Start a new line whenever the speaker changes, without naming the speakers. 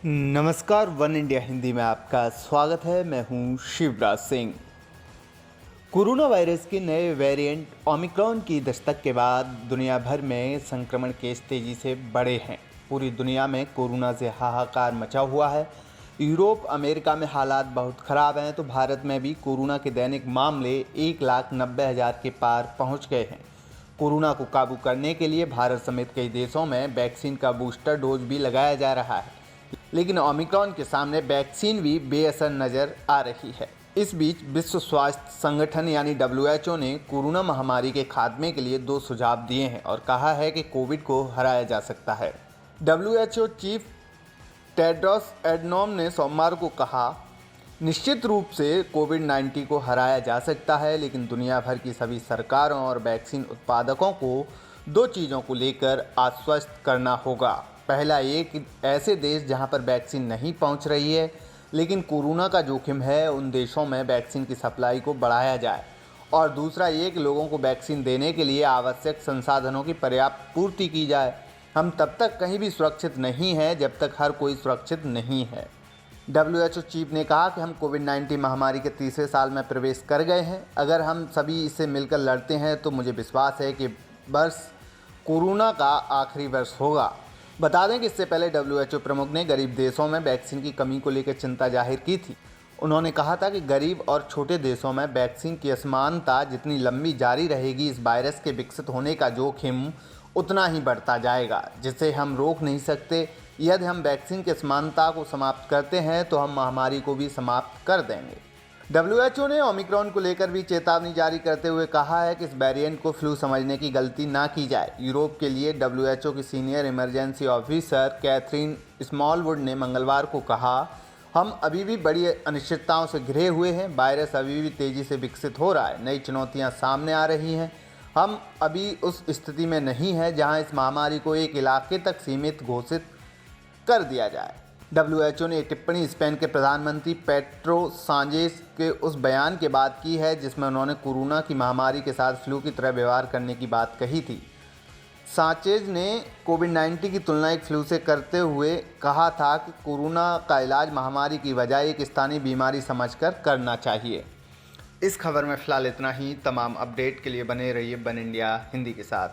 नमस्कार, one India Hindi में आपका स्वागत है। मैं हूं शिवराज सिंह। कोरोना वायरस के नए वेरिएंट ओमिक्रॉन की दस्तक के बाद दुनिया भर में संक्रमण केस तेजी से बढ़े हैं। पूरी दुनिया में कोरोना से हाहाकार मचा हुआ है। यूरोप, अमेरिका में हालात बहुत ख़राब हैं, तो भारत में भी कोरोना के दैनिक मामले 1,90,000 के पार पहुंच गए हैं। कोरोना को काबू करने के लिए भारत समेत कई देशों में वैक्सीन का बूस्टर डोज भी लगाया जा रहा है, लेकिन ओमिक्रॉन के सामने वैक्सीन भी बेअसर नज़र आ रही है। इस बीच विश्व स्वास्थ्य संगठन यानी WHO ने कोरोना महामारी के खात्मे के लिए 2 सुझाव दिए हैं और कहा है कि कोविड को हराया जा सकता है। WHO चीफ टेड्रोस एडनॉम ने सोमवार को कहा, निश्चित रूप से कोविड-19 को हराया जा सकता है, लेकिन दुनिया भर की सभी सरकारों और वैक्सीन उत्पादकों को 2 चीज़ों को लेकर आश्वस्त करना होगा। पहला ये कि ऐसे देश जहां पर वैक्सीन नहीं पहुंच रही है लेकिन कोरोना का जोखिम है, उन देशों में वैक्सीन की सप्लाई को बढ़ाया जाए। और दूसरा ये कि लोगों को वैक्सीन देने के लिए आवश्यक संसाधनों की पर्याप्त पूर्ति की जाए। हम तब तक कहीं भी सुरक्षित नहीं हैं जब तक हर कोई सुरक्षित नहीं है। WHO चीफ ने कहा कि हम कोविड-19 महामारी के तीसरे साल में प्रवेश कर गए हैं। अगर हम सभी इससे मिलकर लड़ते हैं तो मुझे विश्वास है कि वर्ष कोरोना का आखिरी वर्ष होगा। बता दें कि इससे पहले WHO प्रमुख ने गरीब देशों में वैक्सीन की कमी को लेकर चिंता जाहिर की थी। उन्होंने कहा था कि गरीब और छोटे देशों में वैक्सीन की असमानता जितनी लंबी जारी रहेगी, इस वायरस के विकसित होने का जोखिम उतना ही बढ़ता जाएगा, जिसे हम रोक नहीं सकते। यदि हम वैक्सीन की असमानता को समाप्त करते हैं तो हम महामारी को भी समाप्त कर देंगे। WHO ने ओमिक्रॉन को लेकर भी चेतावनी जारी करते हुए कहा है कि इस वेरिएंट को फ्लू समझने की गलती ना की जाए। यूरोप के लिए WHO की सीनियर इमरजेंसी ऑफिसर कैथरीन स्मॉलवुड ने मंगलवार को कहा, हम अभी भी बड़ी अनिश्चितताओं से घिरे हुए हैं। वायरस अभी भी तेज़ी से विकसित हो रहा है, नई चुनौतियां सामने आ रही हैं। हम अभी उस स्थिति में नहीं हैं जहां इस महामारी को एक इलाके तक सीमित घोषित कर दिया जाए। WHO ने एक टिप्पणी स्पेन के प्रधानमंत्री पेड्रो सांचेज के उस बयान के बाद की है जिसमें उन्होंने कोरोना की महामारी के साथ फ्लू की तरह व्यवहार करने की बात कही थी। सांचेज ने कोविड-19 की तुलना एक फ्लू से करते हुए कहा था कि कोरोना का इलाज महामारी की बजाय एक स्थानीय बीमारी समझकर करना चाहिए। इस खबर में फ़िलहाल इतना ही। तमाम अपडेट के लिए बने रहिए वन इंडिया हिंदी के साथ।